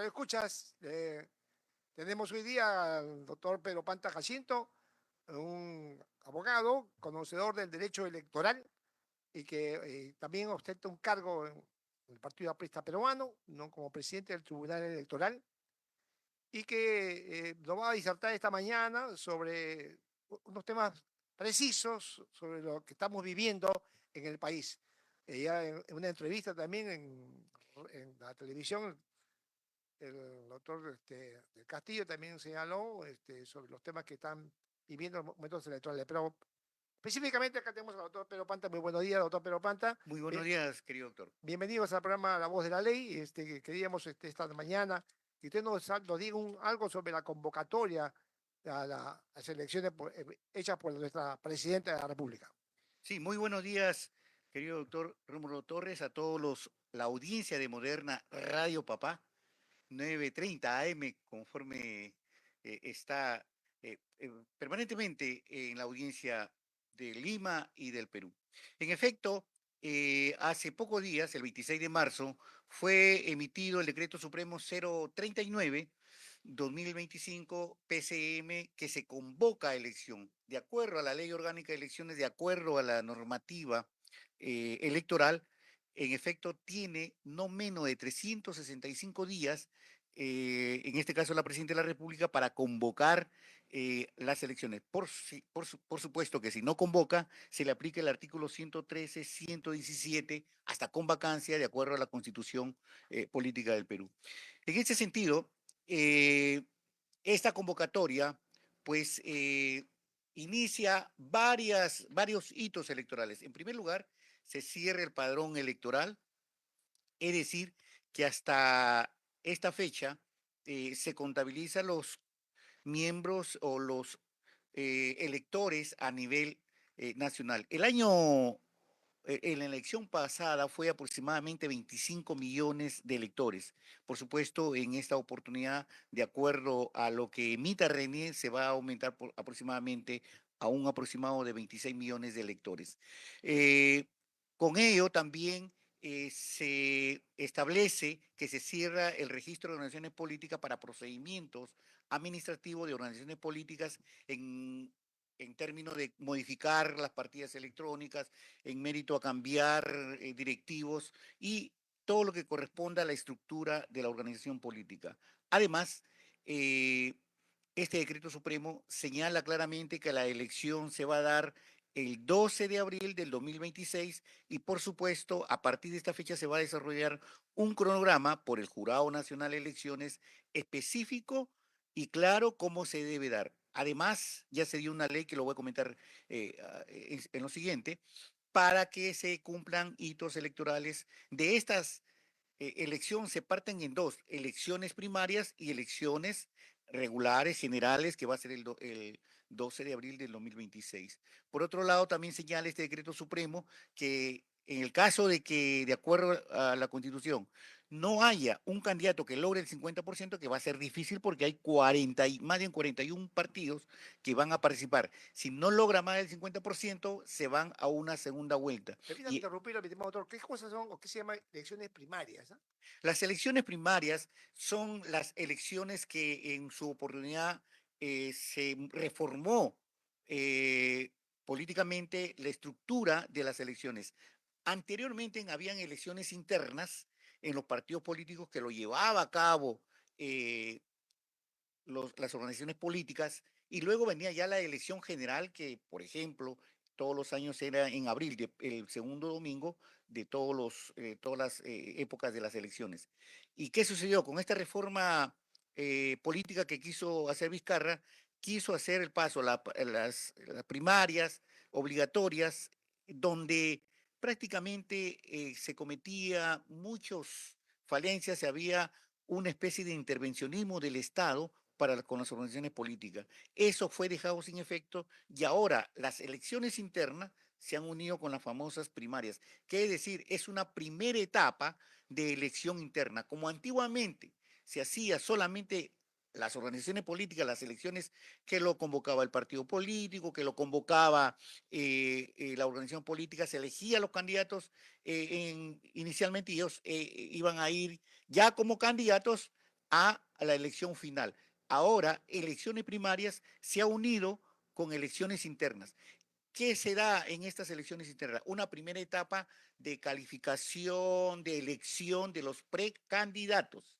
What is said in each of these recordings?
Escuchas, tenemos hoy día al doctor Pedro Panta Jacinto, un abogado, conocedor del derecho electoral y que también ostenta un cargo en el Partido Aprista Peruano, no como presidente del Tribunal Electoral, y que nos va a disertar esta mañana sobre unos temas precisos sobre lo que estamos viviendo en el país. Ya en una entrevista también en la televisión, el doctor del Castillo también señaló sobre los temas que están viviendo en momentos electorales. Pero específicamente acá tenemos al doctor Pedro Panta. Muy buenos días, doctor Pedro Panta. Muy buenos días, querido doctor. Bienvenidos al programa La Voz de la Ley. Que queríamos esta mañana que usted nos diga algo sobre la convocatoria a las elecciones hechas por nuestra presidenta de la República. Sí, muy buenos días, querido doctor Rómulo Torres, a la audiencia de Moderna Radio Papá, 9:30 AM, conforme está permanentemente en la audiencia de Lima y del Perú. En efecto, hace pocos días, el 26 de marzo, fue emitido el Decreto Supremo 039-2025 PCM que se convoca a elección. De acuerdo a la Ley Orgánica de Elecciones, de acuerdo a la normativa electoral, en efecto tiene no menos de 365 días, en este caso la Presidenta de la República, para convocar las elecciones. Por supuesto que si no convoca, se le aplica el artículo 113, 117, hasta con vacancia, de acuerdo a la Constitución Política del Perú. En ese sentido, eh, esta convocatoria, pues, inicia varios hitos electorales. En primer lugar, se cierra el padrón electoral, es decir, que hasta esta fecha se contabilizan los miembros o los electores a nivel nacional. En la elección pasada fue aproximadamente 25 millones de electores. Por supuesto, en esta oportunidad, de acuerdo a lo que emita René, se va a aumentar aproximadamente a un aproximado de 26 millones de electores. Eh, con ello también se establece que se cierra el registro de organizaciones políticas para procedimientos administrativos de organizaciones políticas en términos de modificar las partidas electrónicas, en mérito a cambiar directivos y todo lo que corresponda a la estructura de la organización política. Además, eh, este decreto supremo señala claramente que la elección se va a dar el 12 de abril del 2026 y por supuesto a partir de esta fecha se va a desarrollar un cronograma por el Jurado Nacional de Elecciones específico y claro cómo se debe dar. Además, ya se dio una ley que lo voy a comentar en lo siguiente, para que se cumplan hitos electorales de estas elecciones. Se parten en dos, elecciones primarias y elecciones regulares, generales, que va a ser el 12 de abril del 2026. Por otro lado, también señala este decreto supremo que en el caso de que, de acuerdo a la Constitución, no haya un candidato que logre el 50%, que va a ser difícil porque hay más de 41 partidos que van a participar. Si no logra más del 50%, se van a una segunda vuelta. Permítame Y interrumpirlo, mi estimado doctor. ¿Qué cosas son o qué se llama elecciones primarias? las elecciones primarias son las elecciones que en su oportunidad se reformó eh, políticamente la estructura de las elecciones. Anteriormente habían elecciones internas en los partidos políticos que lo llevaba a cabo eh, las organizaciones políticas y luego venía ya la elección general que, por ejemplo, todos los años era en abril, el segundo domingo de todas las épocas de las elecciones. ¿Y qué sucedió? Con esta reforma política que quiso hacer Vizcarra, quiso hacer el paso a las primarias obligatorias, donde prácticamente se cometía muchos falencias, había una especie de intervencionismo del Estado con las organizaciones políticas. Eso fue dejado sin efecto y ahora las elecciones internas se han unido con las famosas primarias, que es decir, es una primera etapa de elección interna. Como antiguamente se hacía solamente las organizaciones políticas, las elecciones que lo convocaba el partido político, que lo convocaba la organización política, se elegía a los candidatos inicialmente y ellos iban a ir ya como candidatos a la elección final. Ahora, elecciones primarias se ha unido con elecciones internas. ¿Qué se da en estas elecciones internas? Una primera etapa de calificación, de elección de los precandidatos.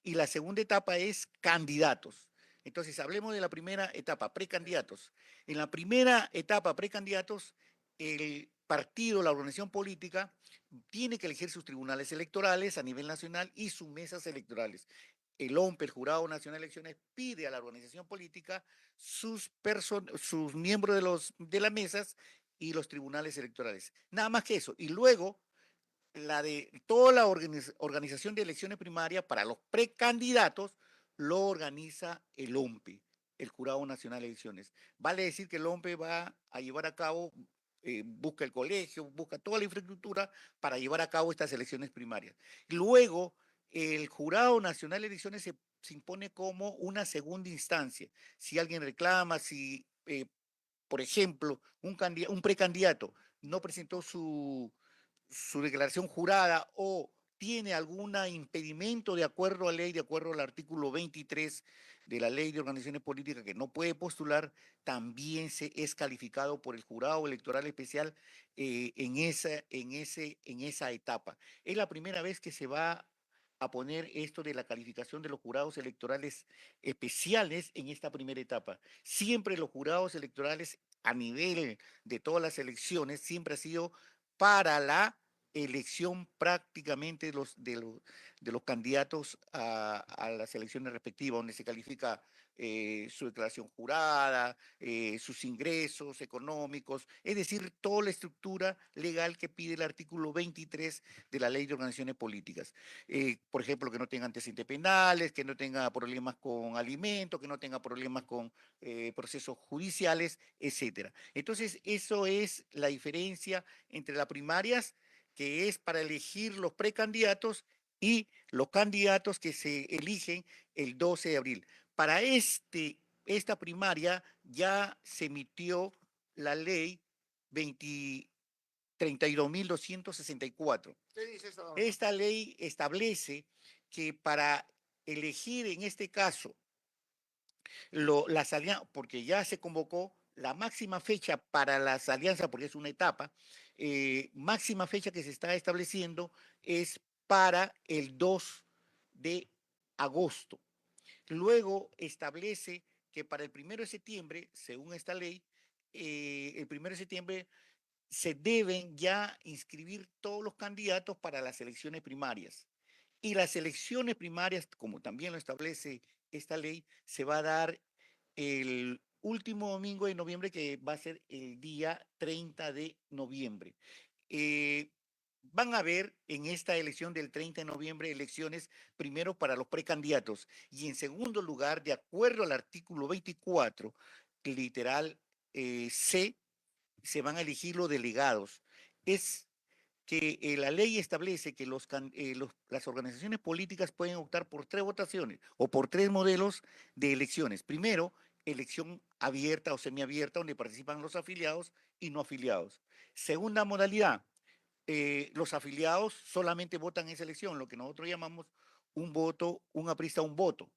Y la segunda etapa es candidatos. Entonces, hablemos de la primera etapa, precandidatos. En la primera etapa, precandidatos, el partido, la organización política, tiene que elegir sus tribunales electorales a nivel nacional y sus mesas electorales. El OMPE, el Jurado Nacional de Elecciones, pide a la organización política sus miembros de las mesas y los tribunales electorales. Nada más que eso. Y luego la de toda la organización de elecciones primarias para los precandidatos lo organiza el OMPE, el Jurado Nacional de Elecciones. Vale decir que el OMPE va a llevar a cabo, busca el colegio, busca toda la infraestructura para llevar a cabo estas elecciones primarias. Luego, el Jurado Nacional de Elecciones se impone como una segunda instancia. Si alguien reclama, si, por ejemplo, un precandidato no presentó su declaración jurada o tiene algún impedimento de acuerdo a ley, de acuerdo al artículo 23 de la Ley de Organizaciones Políticas que no puede postular, también se es calificado por el jurado electoral especial en esa etapa. Es la primera vez que se va a poner esto de la calificación de los jurados electorales especiales en esta primera etapa. Siempre los jurados electorales a nivel de todas las elecciones siempre ha sido para la elección prácticamente de los candidatos a las elecciones respectivas, donde se califica su declaración jurada, sus ingresos económicos, es decir, toda la estructura legal que pide el artículo 23 de la Ley de Organizaciones Políticas. Por ejemplo, que no tenga antecedentes penales, que no tenga problemas con alimentos, que no tenga problemas con procesos judiciales, etcétera. Entonces, eso es la diferencia entre las primarias, que es para elegir los precandidatos, y los candidatos que se eligen el 12 de abril. Para esta primaria ya se emitió la ley 20 32.264. ¿Qué dice esta norma? Esta ley establece que para elegir en este caso las alianzas, porque ya se convocó la máxima fecha para las alianzas, porque es una etapa, máxima fecha que se está estableciendo es para el 2 de agosto. Luego establece que para el 1 de septiembre, según esta ley, el 1 de septiembre se deben ya inscribir todos los candidatos para las elecciones primarias. Y las elecciones primarias, como también lo establece esta ley, se va a dar el último domingo de noviembre, que va a ser el día 30 de noviembre. Eh, Van a haber en esta elección del 30 de noviembre elecciones primero para los precandidatos y en segundo lugar, de acuerdo al artículo 24, literal C, se van a elegir los delegados. Es que la ley establece que las organizaciones políticas pueden optar por tres votaciones o por tres modelos de elecciones. Primero, elección abierta o semiabierta, donde participan los afiliados y no afiliados. Segunda modalidad, los afiliados solamente votan en esa elección, lo que nosotros llamamos un voto, un aprista, un voto,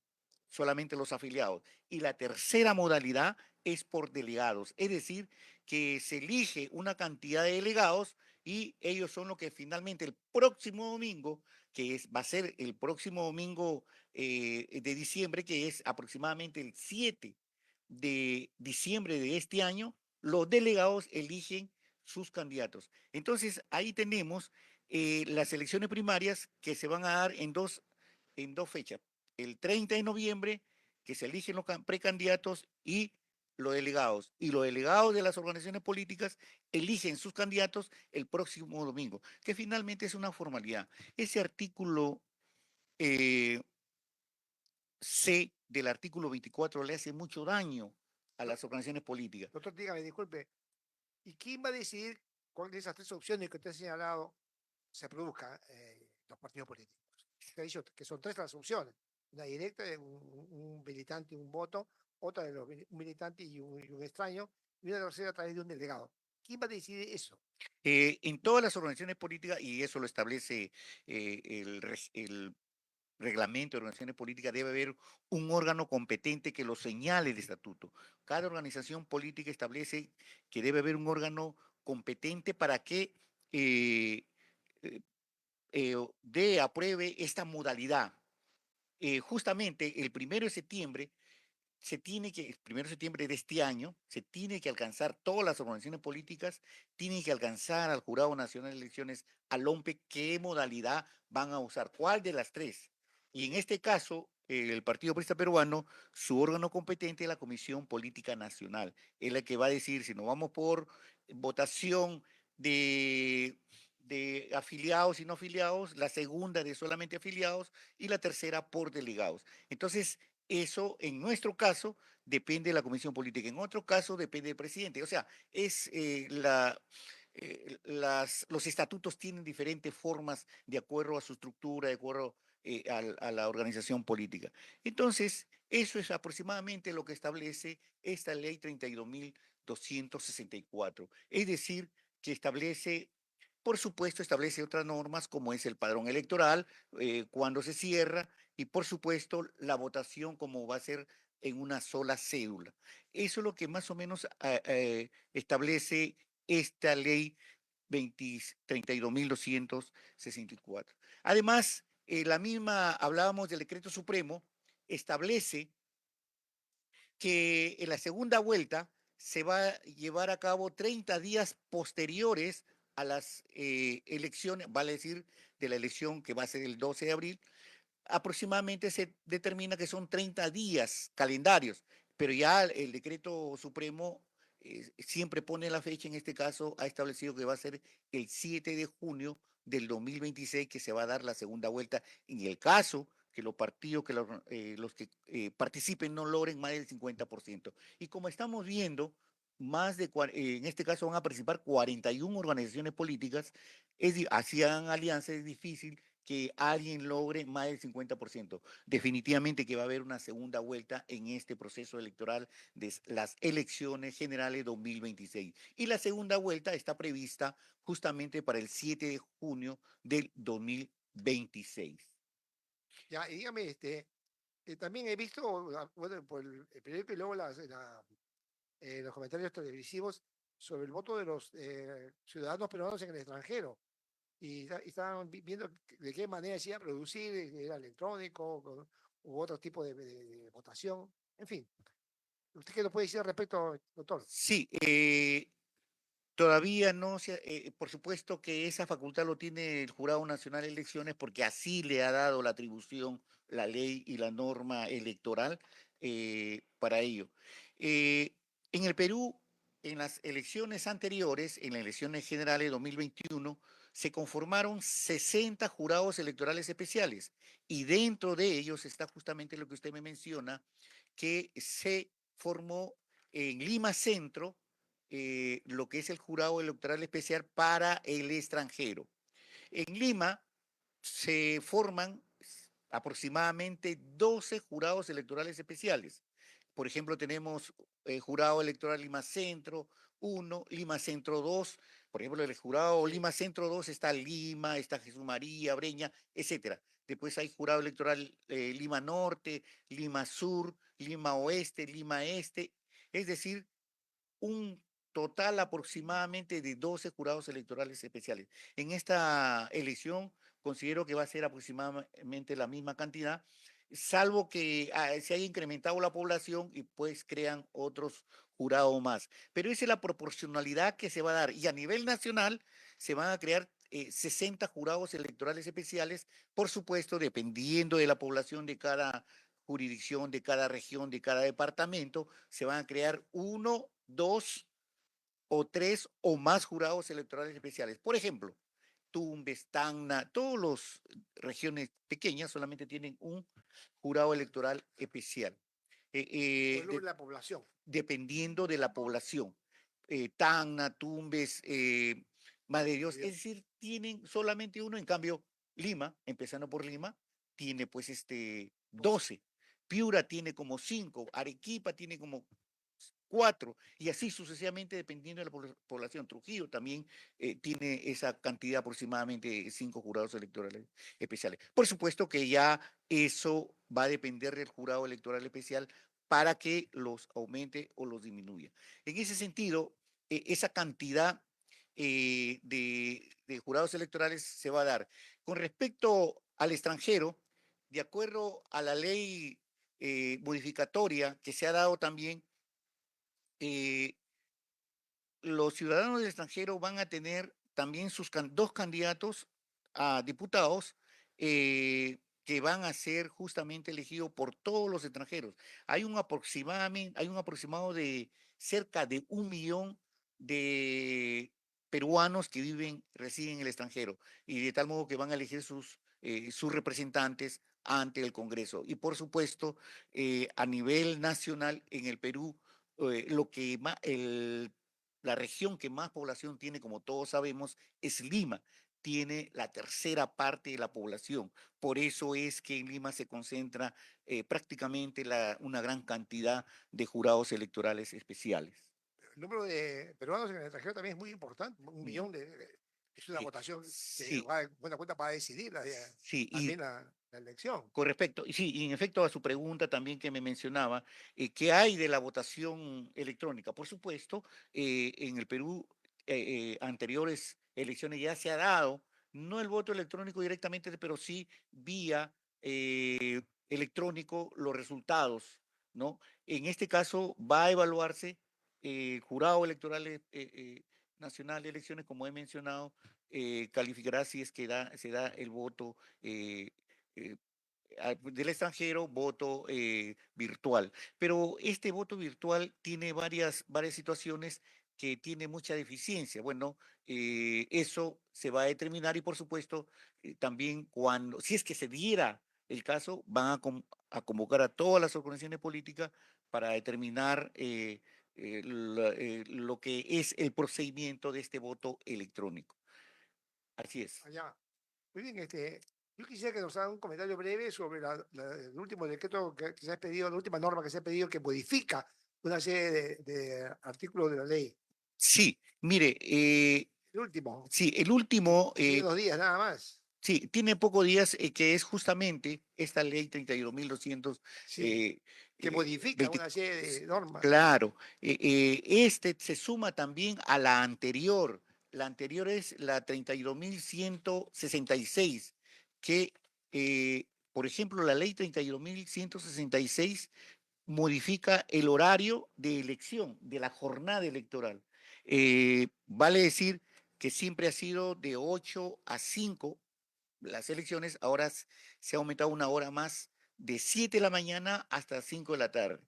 solamente los afiliados. Y la tercera modalidad es por delegados, es decir, que se elige una cantidad de delegados y ellos son los que finalmente el próximo domingo, va a ser el próximo domingo de diciembre, que es aproximadamente el 7 de diciembre de este año, los delegados eligen sus candidatos. Entonces, ahí tenemos las elecciones primarias que se van a dar en dos fechas. El 30 de noviembre, que se eligen los precandidatos, y los delegados. Y los delegados de las organizaciones políticas eligen sus candidatos el próximo domingo, que finalmente es una formalidad. Ese artículo eh, C del artículo 24 le hace mucho daño a Do- las organizaciones políticas. Doctor, dígame, disculpe, ¿y quién va a decidir cuál de esas tres opciones que usted ha señalado se produzca los partidos políticos? Usted ha dicho que son tres las opciones: una directa de un militante y un voto, otra de un militante y un extraño, y una tercera a través de un delegado. ¿Quién va a decidir eso? En todas las organizaciones políticas, y eso lo establece el reglamento de organizaciones políticas, debe haber un órgano competente que lo señale el estatuto. Cada organización política establece que debe haber un órgano competente para que eh, eh, apruebe esta modalidad. Justamente el 1 de septiembre el 1 de septiembre de este año, se tiene que alcanzar, todas las organizaciones políticas tienen que alcanzar al Jurado Nacional de Elecciones, al OMPE, qué modalidad van a usar, cuál de las tres. Y en este caso, el Partido Aprista Peruano, su órgano competente es la Comisión Política Nacional, es la que va a decir si nos vamos por votación de, de afiliados y no afiliados, la segunda de solamente afiliados y la tercera por delegados. Entonces, eso, en nuestro caso, depende de la Comisión Política. En otro caso, depende del presidente. O sea, los estatutos tienen diferentes formas de acuerdo a su estructura, de acuerdo a la organización política. Entonces, eso es aproximadamente lo que establece esta ley 32.264. Es decir, que establece, por supuesto, establece otras normas como es el padrón electoral, cuando se cierra, y por supuesto la votación como va a ser en una sola cédula. Eso es lo que más o menos establece esta ley 32.264. Además, la misma, hablábamos del decreto supremo, establece que en la segunda vuelta se va a llevar a cabo 30 días posteriores a las elecciones, vale decir, de la elección que va a ser el 12 de abril, aproximadamente se determina que son 30 días calendarios, pero ya el decreto supremo siempre pone la fecha, en este caso ha establecido que va a ser el 7 de junio del 2026 que se va a dar la segunda vuelta en el caso que los partidos, que los que participen no logren más del 50%. Y como estamos viendo, en este caso van a participar 41 organizaciones políticas, hacían alianzas, es difícil que alguien logre más del 50%. Definitivamente que va a haber una segunda vuelta en este proceso electoral de las elecciones generales 2026. Y la segunda vuelta está prevista justamente para el 7 de junio del 2026. Ya, y dígame, también he visto, bueno, por el periódico y luego los comentarios televisivos sobre el voto de los ciudadanos peruanos en el extranjero. Y estaban viendo de qué manera se iba a producir, era electrónico, u otro tipo de votación. En fin, ¿usted qué nos puede decir al respecto, doctor? Sí, todavía no se, por supuesto que esa facultad lo tiene el Jurado Nacional de Elecciones porque así le ha dado la atribución, la ley y la norma electoral para ello. Eh, en el Perú, en las elecciones anteriores, en las elecciones generales de 2021, se conformaron 60 jurados electorales especiales y dentro de ellos está justamente lo que usted me menciona, que se formó en Lima Centro lo que es el jurado electoral especial para el extranjero. En Lima se forman aproximadamente 12 jurados electorales especiales. Por ejemplo, tenemos jurado electoral Lima Centro 1, Lima Centro 2. Por ejemplo, el jurado Sí. Lima Centro 2 está Lima, está Jesús María, Breña, etcétera. Después hay jurado electoral Lima Norte, Lima Sur, Lima Oeste, Lima Este. Es decir, un total aproximadamente de 12 jurados electorales especiales. En esta elección considero que va a ser aproximadamente la misma cantidad, salvo que se haya incrementado la población y pues crean otros jurados más. Pero esa es la proporcionalidad que se va a dar. Y a nivel nacional se van a crear 60 jurados electorales especiales, por supuesto, dependiendo de la población de cada jurisdicción, de cada región, de cada departamento, se van a crear uno, dos o tres o más jurados electorales especiales. Por ejemplo, Tumbes, Tacna, todas las regiones pequeñas solamente tienen un jurado electoral especial, Por el número de la población. dependiendo de la población. Tacna, Tumbes, Madre de Dios, es Dios. decir, tienen solamente uno, en cambio, Lima, empezando por Lima, tiene pues 12. 12. Piura tiene como 5, Arequipa tiene como 4, y así sucesivamente dependiendo de la población. Trujillo también tiene esa cantidad, aproximadamente 5 jurados electorales especiales. Por supuesto que ya eso va a depender del jurado electoral especial para que los aumente o los disminuya. En ese sentido, esa cantidad de jurados electorales se va a dar. Con respecto al extranjero, de acuerdo a la ley modificatoria que se ha dado también, eh, los ciudadanos del extranjero van a tener también sus dos candidatos a diputados que van a ser justamente elegidos por todos los extranjeros. Hay un aproximado de cerca de 1 millón de peruanos que residen en el extranjero y de tal modo que van a elegir sus representantes ante el Congreso. Y por supuesto, a nivel nacional en el Perú, lo que la región que más población tiene, como todos sabemos, es Lima. Tiene la tercera parte de la población. Por eso es que en Lima se concentra prácticamente una gran cantidad de jurados electorales especiales. El número de peruanos en el extranjero también es muy importante. Un Mm, millón es una Sí, votación que sí, va en buena cuenta para decidir sí, y también la elección. con respecto, y sí, y en efecto a su pregunta también que me mencionaba, ¿qué hay de la votación electrónica? Por supuesto, en el Perú, anteriores elecciones ya se ha dado, no el voto electrónico directamente, pero sí vía electrónico los resultados, ¿no? En este caso va a evaluarse el jurado electoral nacional de elecciones, como he mencionado, calificará si es que se da el voto eh, del extranjero, voto virtual. Pero este voto virtual tiene varias situaciones que tiene mucha deficiencia. Bueno, eso se va a determinar y por supuesto también si es que se diera el caso, van a convocar a todas las organizaciones políticas para determinar lo que es el procedimiento de este voto electrónico. Así es. Allá. Muy bien, yo quisiera que nos haga un comentario breve sobre el último decreto que se ha pedido, la última norma que se ha pedido que modifica una serie de artículos de la ley. Sí, mire, El último, sí, el que, último, que tiene 2 días nada más. sí, tiene pocos días, que es justamente esta ley 32.200, Sí, eh, que modifica 20. una serie de normas. Claro, este se suma también a la anterior. La anterior es la 32.166, que, por ejemplo, la ley 32.166 modifica el horario de elección, de la jornada electoral. Vale decir que siempre ha sido de 8 a 5 las elecciones, ahora se ha aumentado 1 hora más, de 7 de la mañana hasta 5 de la tarde.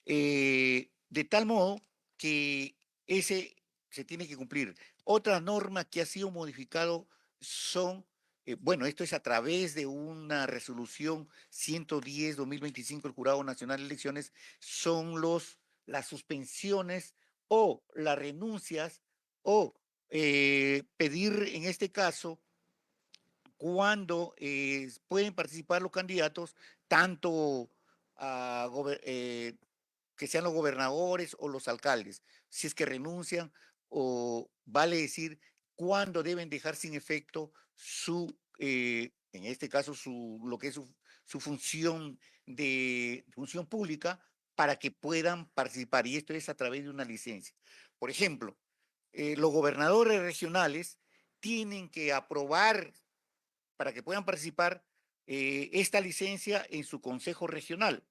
De tal modo que ese se tiene que cumplir. Otra norma que ha sido modificado son, bueno, esto es a través de una resolución 110/2025 del Jurado Nacional de Elecciones, son las suspensiones o las renuncias o pedir en este caso cuando pueden participar los candidatos, tanto a que sean los gobernadores o los alcaldes, si es que renuncian, o vale decir cuándo deben dejar sin efecto en este caso, lo que es su función pública para que puedan participar. Y esto es a través de una licencia. Por ejemplo, los gobernadores regionales tienen que aprobar para que puedan participar esta licencia en su consejo regional.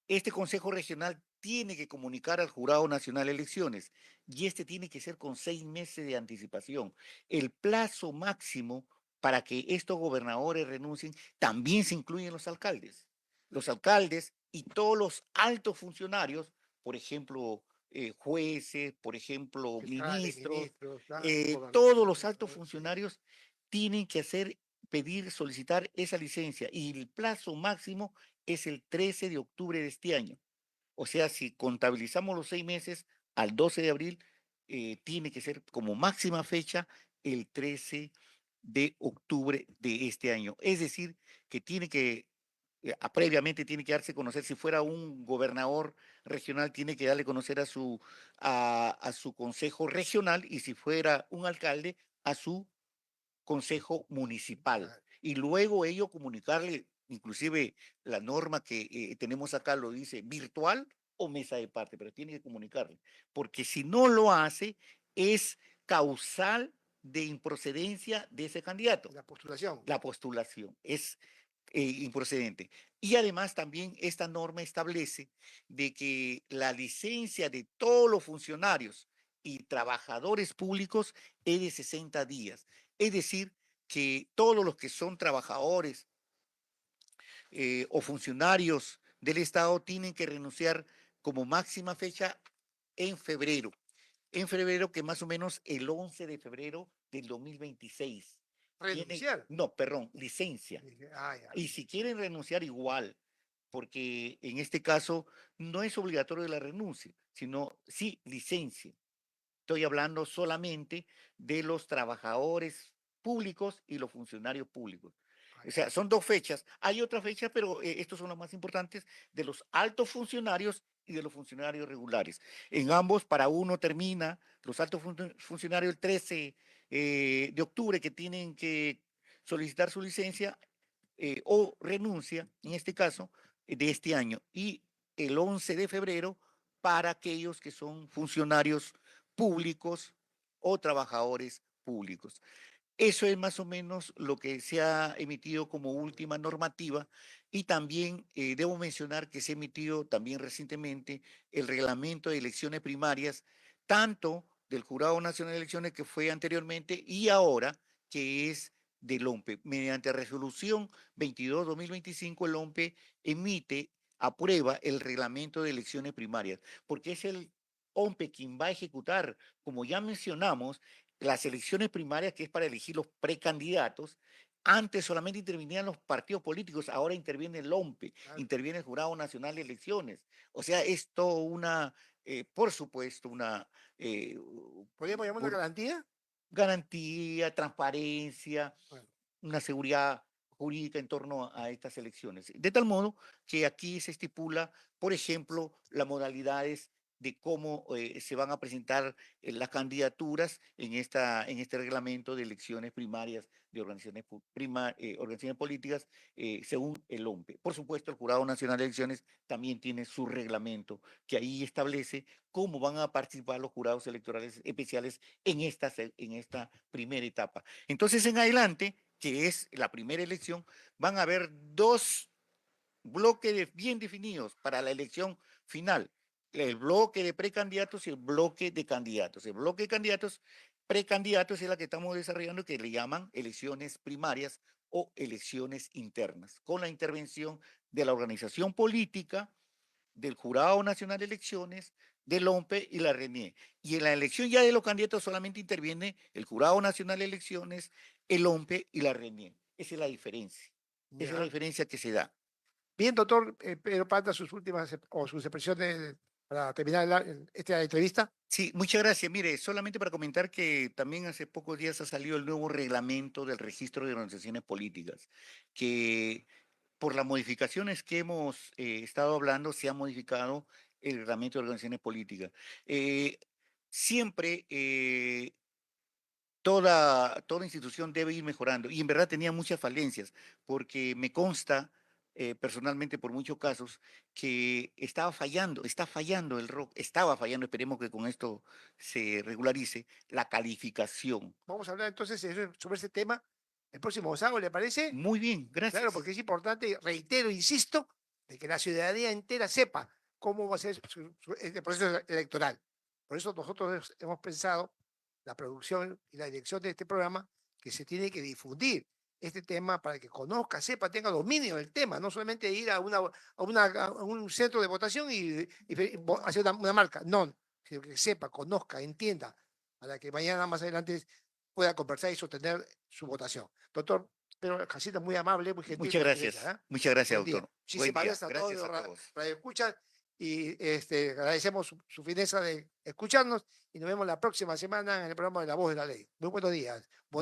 Este consejo regional tiene que comunicar al Jurado Nacional de Elecciones y este tiene que ser con 6 meses de anticipación. El plazo máximo para que estos gobernadores renuncien también se incluyen los alcaldes. Los alcaldes y todos los altos funcionarios, por ejemplo, jueces, por ejemplo, Fiscales, ministros, ministros, claro, todos los altos gobernadores, sí. funcionarios tienen que pedir, solicitar esa licencia y el plazo máximo es el 13 de octubre de este año. O sea, si contabilizamos los 6 meses al 12 de abril, tiene que ser como máxima fecha el 13 de octubre de este año. Es decir, que tiene que previamente tiene que darse a conocer, si fuera un gobernador regional, tiene que darle a conocer a su consejo regional, y si fuera un alcalde, a su consejo municipal. Ah, Y luego ello comunicarle, inclusive la norma que tenemos acá lo dice, virtual o mesa de parte, pero tiene que comunicarle, porque si no lo hace, es causal de improcedencia de ese candidato. la postulación. La postulación es improcedente. Y además también esta norma establece de que la licencia de todos los funcionarios y trabajadores públicos es de 60 días. Es decir, que todos los que son trabajadores o funcionarios del Estado tienen que renunciar como máxima fecha en febrero. En febrero, que más o menos el 11 de febrero del 2026. Renunciar. No, perdón, licencia. Dije, ah, ya. Y si quieren renunciar igual, porque en este caso no es obligatorio la renuncia, sino sí licencia. Estoy hablando solamente de los trabajadores públicos y los funcionarios públicos. Ah, O ya. sea, son dos fechas. Hay otra fecha, pero estos son los más importantes, de los altos funcionarios y de los funcionarios regulares. En ambos, para uno termina los altos funcionarios el 13 de octubre, que tienen que solicitar su licencia o renuncia, en este caso, de este año, y el 11 de febrero para aquellos que son funcionarios públicos o trabajadores públicos. Eso es más o menos lo que se ha emitido como última normativa, y también debo mencionar que se ha emitido también recientemente el reglamento de elecciones primarias, tanto del Jurado Nacional de Elecciones, que fue anteriormente, y ahora que es del OMPE. Mediante resolución 22/2025, el OMPE emite, aprueba el reglamento de elecciones primarias, porque es el OMPE quien va a ejecutar, como ya mencionamos, las elecciones primarias, que es para elegir los precandidatos. Antes solamente intervenían los partidos políticos, ahora interviene el OMPE, Claro. interviene el Jurado Nacional de Elecciones. O sea, es todo una, por supuesto, una eh, ¿Podríamos llamar una por garantía? garantía, transparencia, Bueno, una seguridad jurídica en torno a estas elecciones. De tal modo que aquí se estipula, por ejemplo, las modalidades de cómo se van a presentar las candidaturas en este reglamento de elecciones primarias de organizaciones, organizaciones políticas, según el OMPE. Por supuesto, el Jurado Nacional de Elecciones también tiene su reglamento, que ahí establece cómo van a participar los jurados electorales especiales en esta primera etapa. Entonces, en adelante, que es la primera elección, van a haber dos bloques bien definidos para la elección final: el bloque de precandidatos y el bloque de candidatos. El bloque de candidatos, precandidatos, es la que estamos desarrollando, que le llaman elecciones primarias o elecciones internas, con la intervención de la organización política, del Jurado Nacional de Elecciones, del OMPE y la RENIE. Y en la elección ya de los candidatos solamente interviene el Jurado Nacional de Elecciones, el OMPE y la RENIE. Esa es la diferencia. Esa es la ya. diferencia que se da. Bien, doctor Pedro Pata, sus últimas o sus expresiones para terminar esta entrevista. Sí, muchas gracias. Mire, solamente para comentar que también hace pocos días ha salido el nuevo reglamento del registro de organizaciones políticas, que por las modificaciones que hemos estado hablando, se ha modificado el reglamento de organizaciones políticas. Eh, Siempre toda institución debe ir mejorando, y en verdad tenía muchas falencias, porque me consta personalmente por muchos casos que está fallando el ROC, estaba fallando. Esperemos que con esto se regularice la calificación. Vamos a hablar entonces sobre este tema el próximo sábado, ¿le parece? Muy bien, Claro, gracias. porque es importante, reitero, insisto, de que la ciudadanía entera sepa cómo va a ser este proceso electoral. Por eso nosotros hemos pensado, la producción y la dirección de este programa, que se tiene que difundir este tema para que conozca, sepa, tenga dominio del tema, no solamente ir a un centro de votación y hacer una marca, no, sino que sepa, conozca, entienda, para que mañana más adelante pueda conversar y sostener su votación. Doctor, pero Jacinta, muy amable, muy gentil Muchas su gentileza. gracias. ¿Eh? Muchas gracias, Buen día. doctor. Buen Muchísimas día. gracias a todos Gracias los a todos. radioescuchas y agradecemos su fineza de escucharnos y nos vemos la próxima semana en el programa de La Voz de la Ley. Muy buenos días.